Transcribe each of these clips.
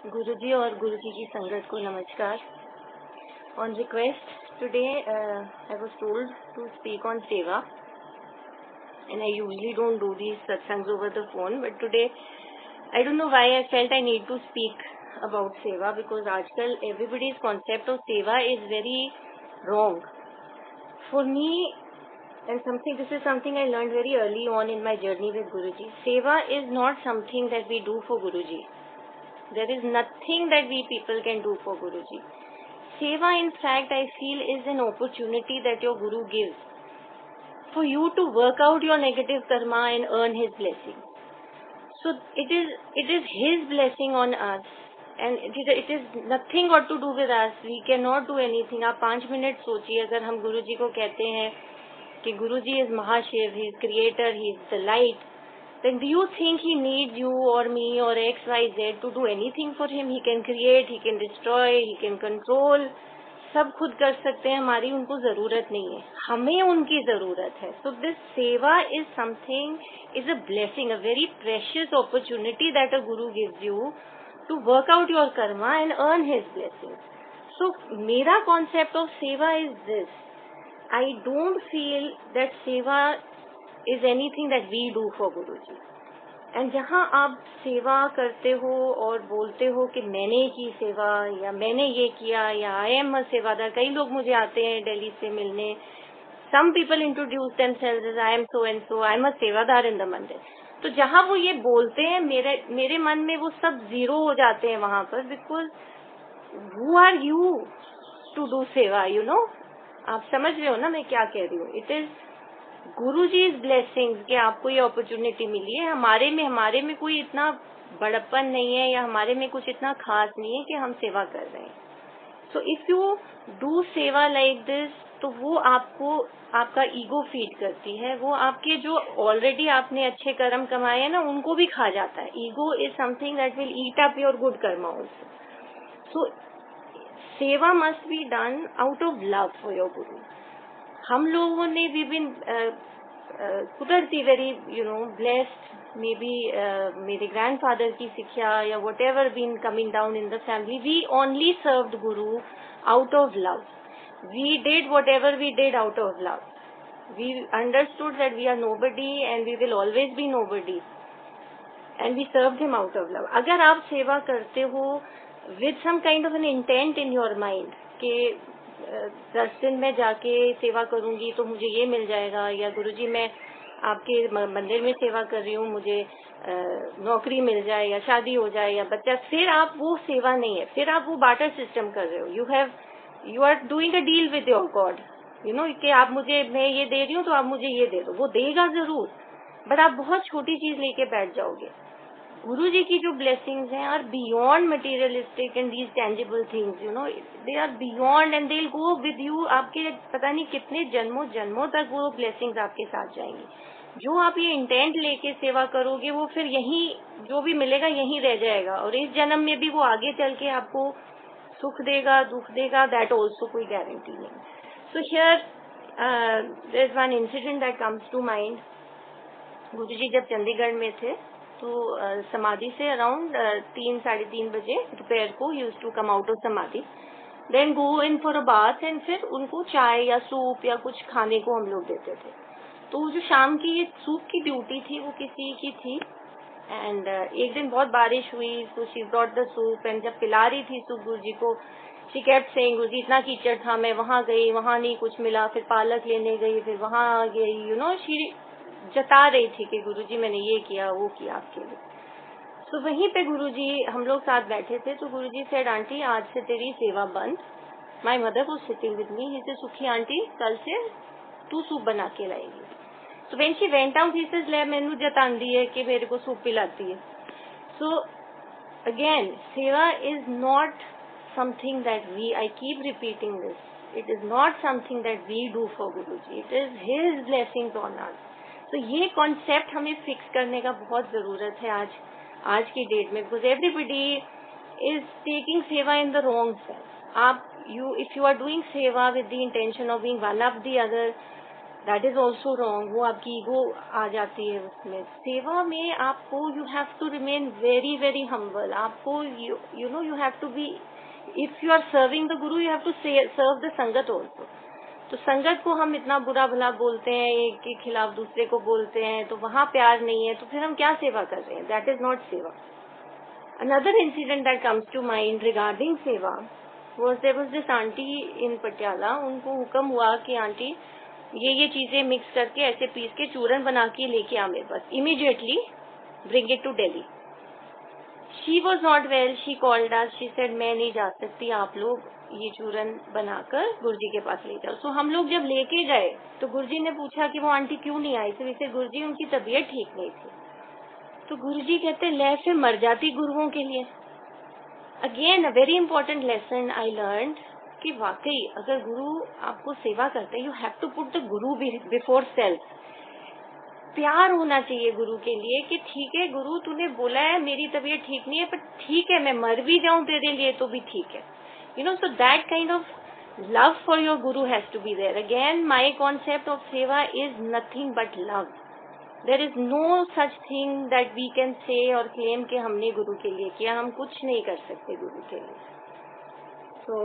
गुरुजी और गुरुजी की संगत को नमस्कार. On request today, I was told to speak on seva, and I usually don't do these satsangs over the phone, but today I don't know why I felt I need to speak about seva, because आजकल everybody's concept of seva is very wrong. For me, and this is something I learned very early on in my journey with Guruji. Seva is not something that we do for Guruji. There is nothing that we people can do for Guruji. Seva, in fact, I feel is an opportunity that your Guru gives for you to work out your negative karma and earn his blessing. So it is his blessing on us, and it is nothing got to do with us. We cannot do anything. आप 5 minute सोचिए, अगर हम गुरुजी को कहते हैं कि गुरुजी is Mahashiv, he is creator, he is the light, then do you think he needs you or me or X, Y, Z to do anything for him? He can create, he can destroy, he can control. सब खुद कर सकते हैं, हमारी उनको जरूरत नहीं है, हमें उनकी जरूरत है. So this seva is something, is a blessing, a very precious opportunity that a guru gives you to work out your karma and earn his blessing. So मेरा concept of seva is this. I don't feel that seva is anything that we do for Guruji. And जहाँ आप सेवा करते हो और बोलते हो कि मैंने की सेवा या मैंने ये किया या आई एम अ सेवादार, कई लोग मुझे आते हैं दिल्ली से मिलने. Some people introduce themselves as I am so and so, I am a सेवादार in the मंदिर. तो जहाँ वो ये बोलते हैं, मेरे मन में वो सब जीरो हो जाते हैं वहाँ पर, because who are you to do सेवा, you know? आप समझ रहे हो ना मैं क्या कह रही हूँ? It is गुरुजी's blessings कि आपको ये अपॉर्चुनिटी मिली है. हमारे में कोई इतना बड़प्पन नहीं है या हमारे में कुछ इतना खास नहीं है कि हम सेवा कर रहे हैं. सो इफ यू डू सेवा लाइक दिस, तो वो आपको आपका ईगो फीड करती है. वो आपके जो ऑलरेडी आपने अच्छे कर्म कमाए हैं ना, उनको भी खा जाता है. Ego is something that will eat up your good karma also. So seva must be done out of love for your guru. हम लोगों ने वी बिन कुदरती वेरी ब्लेस्ड, मे बी मेरे ग्रैंडफादर की शिक्षा या whatever been coming down in the family, we only served guru out of love. We did whatever we did out of love. We understood that we are nobody and we will always be nobody, and we served him out of love. अगर आप सेवा करते हो with some kind of an intent in your mind कि 10 दिन में जाके सेवा करूंगी तो मुझे ये मिल जाएगा, या गुरुजी मैं आपके मंदिर में सेवा कर रही हूँ, मुझे नौकरी मिल जाए या शादी हो जाए या बच्चा, फिर आप वो सेवा नहीं है, फिर आप वो बार्टर सिस्टम कर रहे हो. You are doing a deal with your God, कि आप मैं ये दे रही हूँ तो आप मुझे ये दे दो. वो देगा जरूर, बट आप बहुत छोटी चीज लेके बैठ जाओगे. गुरु जी की जो ब्लेसिंग्स हैं are beyond materialistic and these tangible things, they are beyond and they will go with you. आपके पता नहीं कितने जन्मों तक वो ब्लेसिंग्स आपके साथ जाएंगी. जो आप ये इंटेंट लेके सेवा करोगे, वो फिर यहीं जो भी मिलेगा यहीं रह जाएगा, और इस जन्म में भी वो आगे चल के आपको सुख देगा दुख देगा, दैट ऑल्सो कोई गारंटी नहीं. So here there is one incident that comes to mind. Guru ji जब चंडीगढ़ में थे तो समाधि से अराउंड 3-3:30 बजे दोपहर को use to come out of samadhi, then go in for a bath, and फिर उनको चाय या सूप या कुछ खाने को हम लोग देते थे. तो जो शाम की ये सूप की ड्यूटी थी वो किसी की थी, एंड एक दिन बहुत बारिश हुई, तो she brought the soup, and जब पिला रही थी सूप गुरु जी को, शी केप्ट सेइंग गुरु जी इतना कीचड़ था, मैं वहां गई, वहां नहीं कुछ मिला, फिर पालक लेने गई, फिर वहां गई, शी जता रही थी कि गुरुजी मैंने ये किया वो किया आपके लिए. तो वहीं पे गुरुजी हम लोग साथ बैठे थे, तो गुरुजी सेड, आंटी आज से तेरी सेवा बंद. My mother was sitting with me. He said, सुखी आंटी कल से तू सूप बना के लाएगी. तो when she went out he said, ले मैनू जतांदी है कि मेरे को सूप पिलाती है. सो अगेन सेवा is not something that we, I keep repeating this, it is not something that we do for Guruji, it is his blessings on us. तो ये कॉन्सेप्ट हमें फिक्स करने का बहुत जरूरत है आज की डेट में, because everybody is taking seva in the wrong sense. If you are doing seva with the intention of being one of the other, that is also wrong. वो आपकी ईगो आ जाती है उसमें। सेवा में आपको you have to remain very very humble. आपको you know you have to be, if you are serving the guru you have to serve the sangat also. तो संगत को हम इतना बुरा भला बोलते हैं, एक के खिलाफ दूसरे को बोलते हैं, तो वहां प्यार नहीं है, तो फिर हम क्या सेवा कर रहे हैं? That is not seva. Another incident that comes to mind regarding seva was there was this aunty in Patiala. उनको हुक्म हुआ कि आंटी ये चीजें मिक्स करके ऐसे पीस के चूरन बना के लेके आ मेरे पास, immediately bring it to Delhi. She was not well, she called us, she said मैं नहीं जा सकती, आप लोग ये चूरन बनाकर गुरुजी के पास ले जाओ। सो हम लोग जब लेके गए तो गुरुजी ने पूछा कि वो आंटी क्यों नहीं आई। तो इसे गुरुजी उनकी तबीयत ठीक नहीं थी। तो गुरुजी कहते ले फिर मर जाती गुरुओं के लिए। Again a very important lesson I learn कि वाकई अगर गुरु आपको सेवा करते हैं, you have to put the guru before self. प्यार होना चाहिए गुरु के लिए कि ठीक है गुरु तूने बोला है मेरी तबीयत ठीक नहीं है, पर ठीक है मैं मर भी जाऊं तेरे लिए तो भी ठीक है। You know, so that kind of love for your guru has to be there. Again my concept of seva is nothing but love. There is no such thing that we can say or claim कि हमने गुरु के लिए किया। हम कुछ नहीं कर सकते गुरु के लिए। So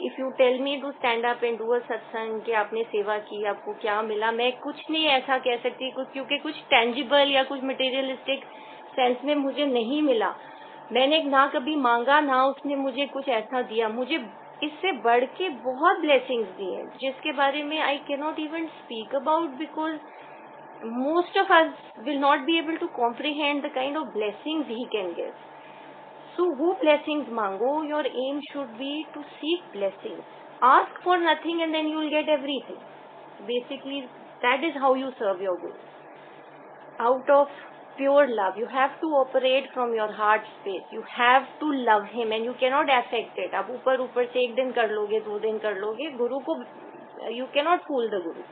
if you tell me to stand up and do a satsang कि आपने सेवा की, आपको क्या मिला, मैं कुछ नहीं ऐसा कह सकती क्योंकि कुछ टेंजिबल या कुछ मटेरियलिस्टिक सेंस में मुझे नहीं मिला। मैंने ना कभी मांगा, ना उसने मुझे कुछ ऐसा दिया। मुझे इससे बढ़ के बहुत ब्लेसिंग्स दी हैं जिसके बारे में I can not even speak about, because most of us will not be able to comprehend the kind of blessings he can give. So वो blessings मांगो, your aim should be to seek blessings. Ask for nothing and then you will get everything. Basically, that is how you serve your Guru. Out of pure love, you have to operate from your heart space. You have to love him and you cannot affect it. आप ऊपर से एक दिन कर लोगे, 2 दिन कर लोगे, गुरु को you cannot fool the Guru.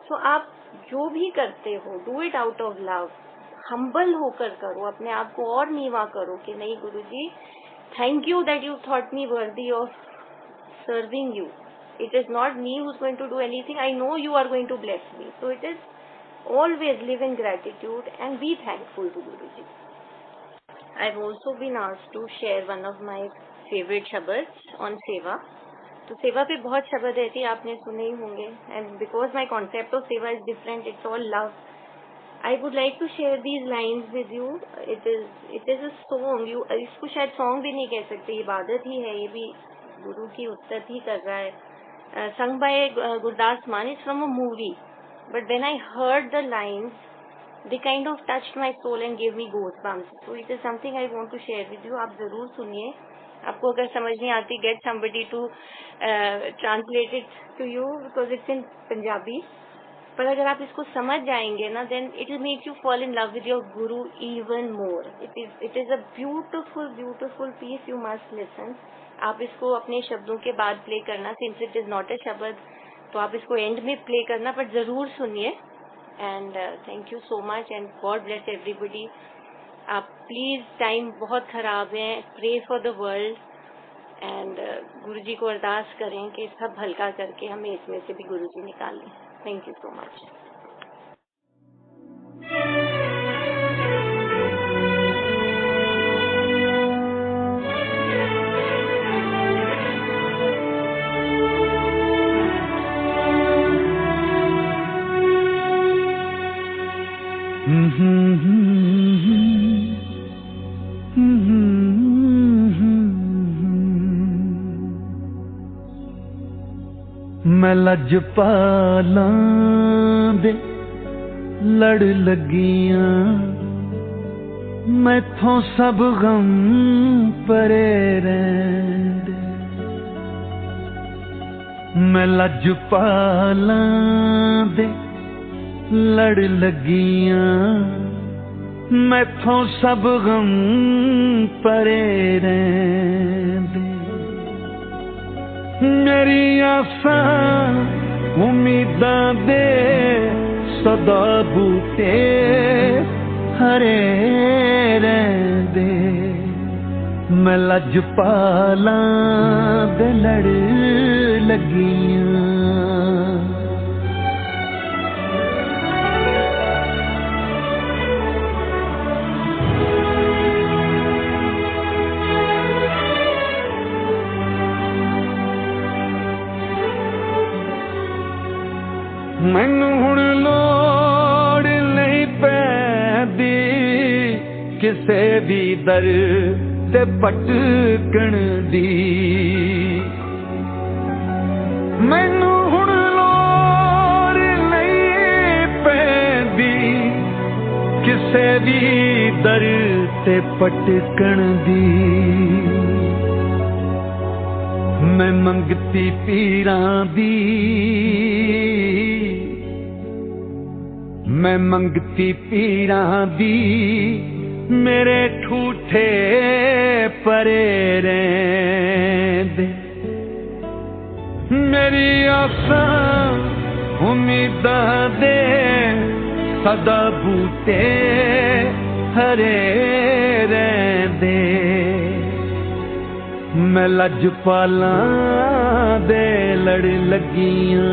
So आप जो भी करते हो, do it out of love. Humble होकर करो, अपने आप को और नीवा करो कि नहीं Guruji thank you that you thought me worthy of serving you. It is not me who is going to do anything, I know you are going to bless me. So it is always live in gratitude and be thankful to Guruji. I have also been asked to share one of my favourite shabad on seva. तो सेवा पे बहुत शब्द रहती है, आपने सुने ही होंगे, and because my concept of seva is different, it's all love. I would like to share these lines with you. It is a song. इसको शायद song भी नहीं कह सकते, इबादत ही है, ये भी गुरु की उत्तर ही कर रहा है। Sung by Gurdas Man. It's from a movie. But when I heard the lines, they kind of touched my soul and gave me goosebumps. So it is something I want to share with you. आप जरूर सुनिए। आपको अगर समझ नहीं आती, get somebody to translate it to you because it's in Punjabi. पर अगर आप इसको समझ जाएंगे ना, then it will make you fall in love with your guru even more. It is a beautiful piece, you must listen. आप इसको अपने शब्दों के बाद प्ले करना, since it is not a shabad तो आप इसको एंड में प्ले करना, पर जरूर सुनिए। And thank you so much and God bless everybody. आप प्लीज, टाइम बहुत खराब है, pray for the world and Guru ji को अरदास करें कि सब हल्का करके हमें इसमें से भी गुरु जी निकाल लें। Thank you so much. मैं लजपालां दे लड़ लगियां, मैथों सब गम परे रैंदे। मैं लजपालां दे लड़ लगियां, मैथों सब गम परे रैंदे। मेरी आसां उम्मीदां दे सदा बूटे हरे रैंदे। मैं लजपालां दे लड़ लगियां। ਕਿਸੇ ਵੀ ਦਰ ਤੇ ਭਟਕਣ ਦੀ। ਮੈਨੂੰ ਹੁਣ ਲੋੜ ਨਹੀਂ ਪੈਂਦੀ ਕਿਸੇ ਵੀ ਦਰ ਤੇ ਭਟਕਣ ਦੀ। ਮੈਂ ਮੰਗਤੀ ਪੀਰਾਂ ਦੀ, मैं मंगती पीरां दी, मेरे ठूठे परे रहिंदे। मेरी आसां उम्मीदां दे सदा बूटे हरे रहिंदे। मैं लजपालां दे लड़ लगियां।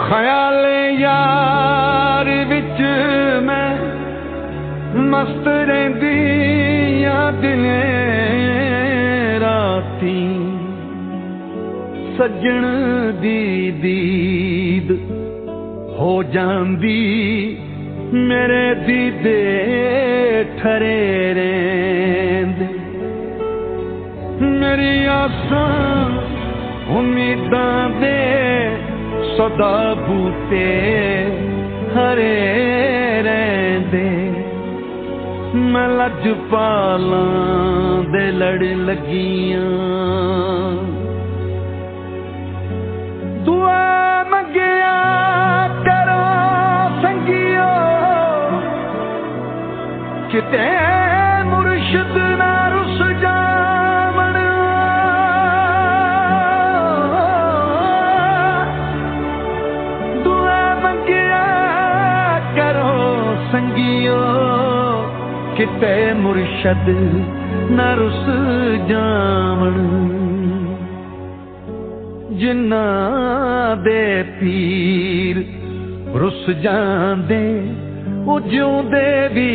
ख्याल यार विच मैं मस्त रहिंदी दिने राती। सज्जण दी दीद हो जांदी, मेरे दीदे ठरे रहिंदे। मेरी आसां उम्मीदां दे सदा बूटे हरे रहिंदे। मैं लजपालां दे लड़ लगियां। दुआ मंगिया करो संगियो, किते मुर्शिद ना रुस जावण। दुआ मंगिया करो संगियो, किते मुर्शिद ना रुस जावण। जिन्ना दे पीर रुस जांदे, ओ जिउंदे भी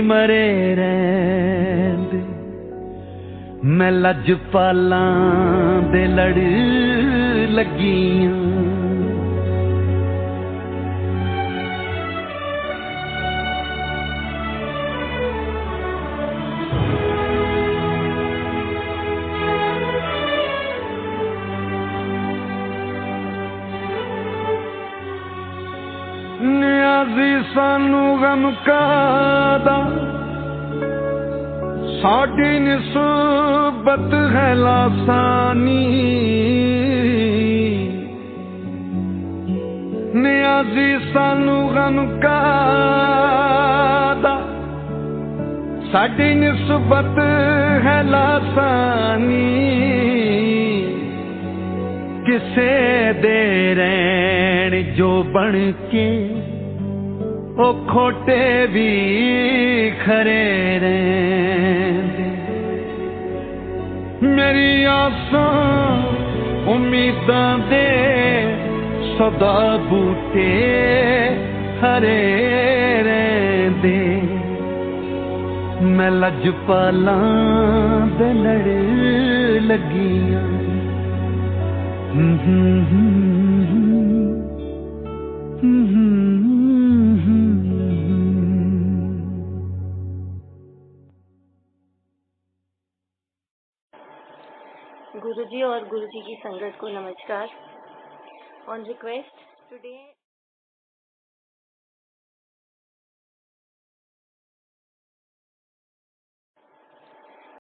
मरे रहिंदे। मैं लजपालां दे लड़ लगियां। नियाज़ी सानू गम कादा, साडी निस्बत है लासानी। नियाज़ी सानू गम कादा, साडी निस्बत है लासानी। किसे दे रैन जो बन के ओ खोटे भी खरे रहिंदे। मेरी आसां उम्मीदां दे सदा बूटे हरे रहिंदे। मैं लजपालां दे लड़ लगियां। गुरुजी और गुरुजी की संगत को नमस्कार। On request today